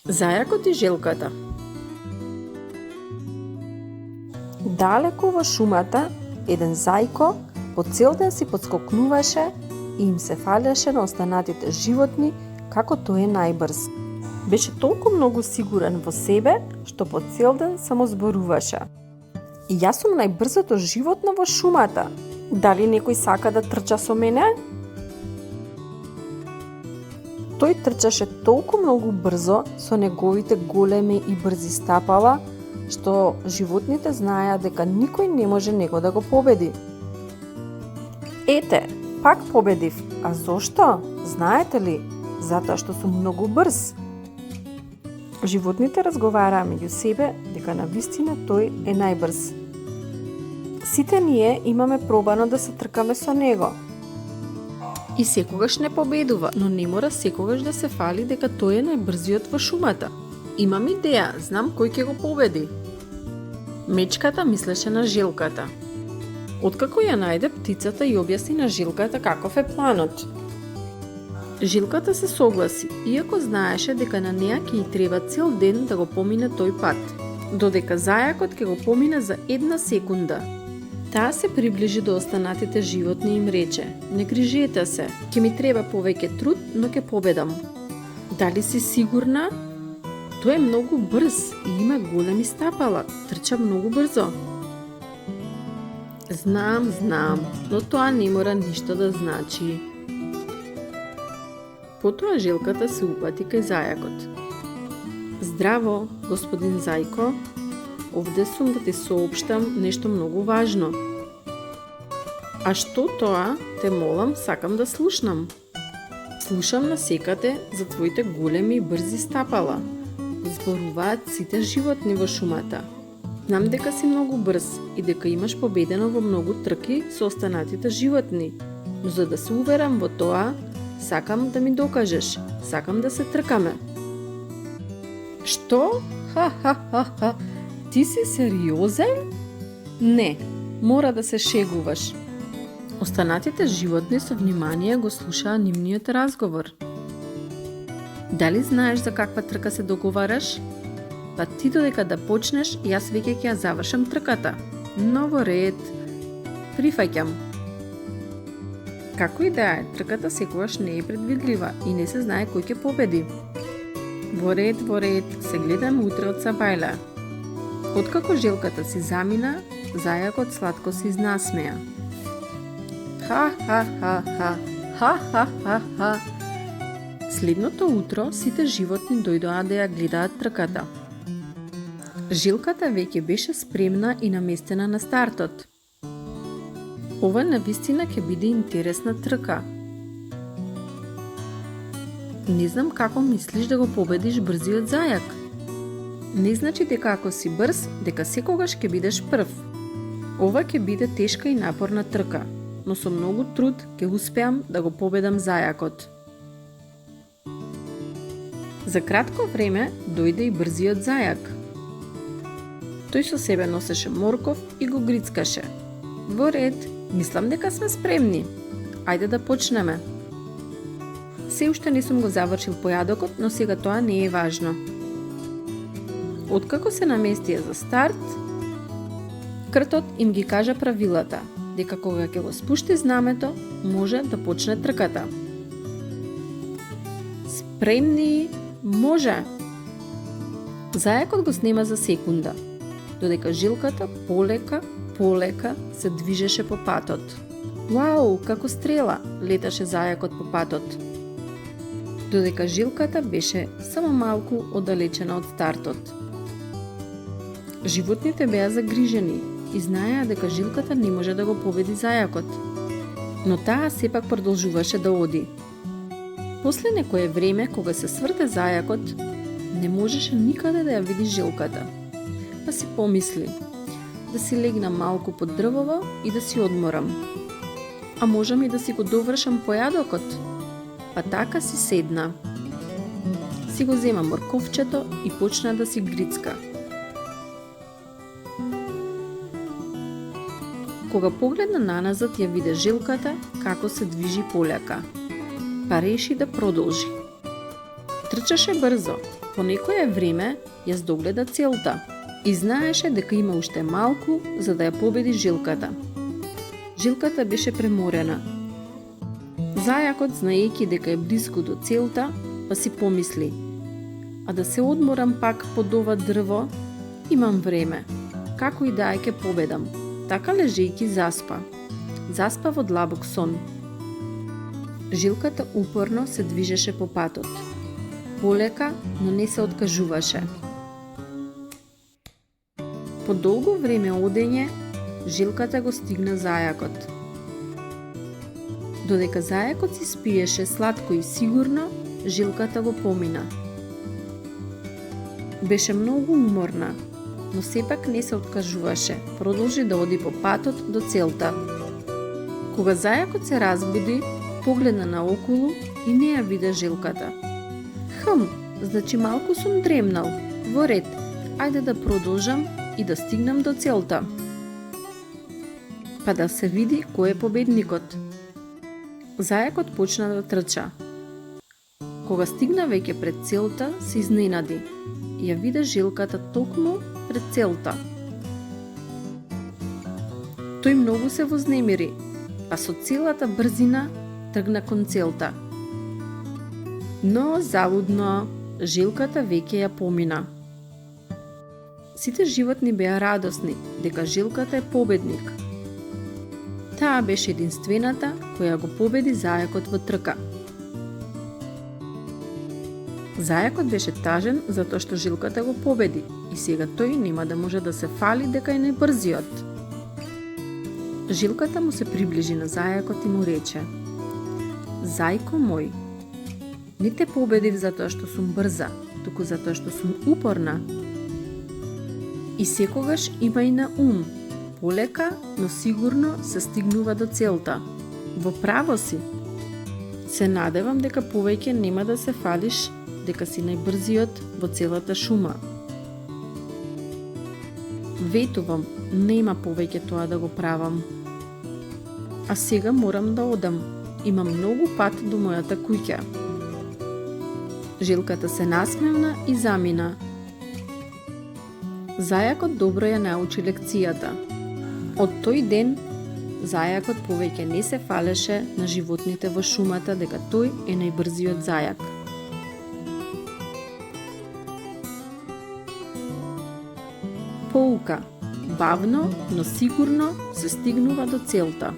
Зајакот и желката. Далеко во шумата, еден зајко по цел ден си подскокнуваше и им се фалеше на останатите животни како тој е најбрз. Беше толку многу сигурен во себе, што по цел ден само зборуваше. И јас сум најбрзото животно во шумата. Дали некој сака да трча со мене? Тој трчаше толку многу брзо со неговите големи и брзи стапала, што животните знаеа дека никој не може него да го победи. Ете, пак победив. А зошто? Знаете ли? Затоа што сум многу брз. Животните разговараа меѓу себе дека навистина тој е најбрз. Сите ние имаме пробано да се тркаме со него. И секогаш не победува, но не мора секогаш да се фали дека тој е најбрзиот во шумата. Имам идеја, знам кој ќе го победи. Мечката мислеше на жилката. Откако ја најде птицата и објасни на жилката каков е планот. Жилката се согласи, иако знаеше дека на неа ќе ѝ треба цел ден да го помине тој пат, додека зајакот ќе го помине за 1 секунда. Таа се приближи до останатите животни и им рече: "Не грижете се, ќе ми треба повеќе труд, но ќе победам." "Дали си сигурна? Тој е многу брз и има големи стапала, трча многу брзо." Знам, но тоа не мора ништо да значи." Потоа жилката се упати кај зајакот. "Здраво, господин зајко, овде сум да ти соопштам нешто многу важно." "А што тоа? Те молам, сакам да слушнам." "Слушам на секате за твоите големи и брзи стапала. Зборуваат сите животни во шумата. Знам дека си многу брз и дека имаш победено во многу трки со останатите животни, но за да се уверам во тоа, сакам да ми докажеш, сакам да се тркаме." "Што? Ха. Ти си сериозен?" "Не, мора да се шегуваш." Останатите животни со внимание го слушаа нивниот разговор. "Дали знаеш за каква трка се договараш? Па ти додека да почнеш, јас веќе ќе ја завршам трката. Но во ред, прифаќам." Како и да е, трката секогаш не е предвидлива и не се знае кој ќе победи. Во ред, се гледаме утре од Сабајле." Откако жилката си замина, зајакот сладко се изнасмеа. Ха. Следното утро сите животни дојдоа да ја гледаат трката. Жилката веќе беше спремна и наместена на стартот. Ова навистина ќе биде интересна трка. "Не знам како мислиш да го победиш брзиот зајак. Не значи дека ако си брз, дека секогаш ќе бидеш прв. Ова ќе биде тешка и напорна трка, но со многу труд ќе успеам да го победам зајакот." За кратко време дојде и брзиот зајак. Тој со себе носеше морков и го грицкаше. "Во ред, мислам дека сме спремни. Ајде да почнеме." "Се уште не сум го завршил појадокот, но сега тоа не е важно." Откако се наместија за старт, кртот им ги кажа правилата, дека кога ќе го спушти знамето, може да почне трката. "Спремни, може!" Зајакот го снема за секунда, додека жилката полека се движеше по патот. "Вау, како стрела!" леташе зајакот по патот, додека жилката беше само малку оддалечена од стартот. Животните беа загрижени и знаеа дека жилката не може да го победи зајакот, но таа сепак продолжуваше да оди. После некое време, кога се сврте зајакот, не можеше никаде да ја види жилката. Па си помисли: "Да си легнам малку под дрвово и да си одморам. А можам и да си го довршам појадокот." Па така си седна. Си го зема морковчето и почна да си грицка. Кога погледна наназад, ја виде жилката како се движи полека. Па реши да продолжи. Трчаше брзо, По некое време ја здогледа целта и знаеше дека има уште малку за да ја победи жилката. Жилката беше преморена. Зајакот, знаејќи дека е близко до целта, па си помисли: а да се одморам пак под ова дрво, имам време. Како и да е ќе победам. Така лежејќи заспа. Заспа во длабок сон. Жилката упорно се движеше по патот. Полека, но не се откажуваше. По долго време одење, жилката го стигна зајакот. Додека зајакот си спиеше сладко и сигурно, жилката го помина. Беше многу уморна, но сепак не се откажуваше, продолжи да оди по патот до целта. Кога зајакот се разбуди, погледна наоколу и не ја вида жилката. Значи малку сум дремнал. Во ред, ајде да продолжам и да стигнам до целта. Па да се види кој е победникот. Зајакот почна да трча. Кога стигна веќе пред целта, се изненади. Ја вида жилката токму пред целта. Тој многу се вознемири, па со целата брзина тргна кон целта. Но залудно, жилката веќе ја помина. Сите животни беа радосни дека жилката е победник. Таа беше единствената која го победи зајакот во трка. Зајакот беше тажен затоа што жилката го победи и сега тој нема да може да се фали дека е најбрзиот. Жилката му се приближи на зајакот и му рече: Зајко мој, не те победив затоа што сум брза, туку затоа што сум упорна. И секогаш имај на ум, полека, но сигурно се стигнува до целта. Во право си. Се надевам дека повеќе нема да се фалиш, дека си најбрзиот во целата шума. Ветувам, нема повеќе тоа да го правам. А сега морам да одам. Имам многу пат до мојата куќа. Жилката се насмевна и замина. Зајакот добро ја научи лекцијата. Од тој ден, зајакот повеќе не се фалеше на животните во шумата дека тој е најбрзиот зајак. Поука. Бавно, но сигурно се стигнува до целта.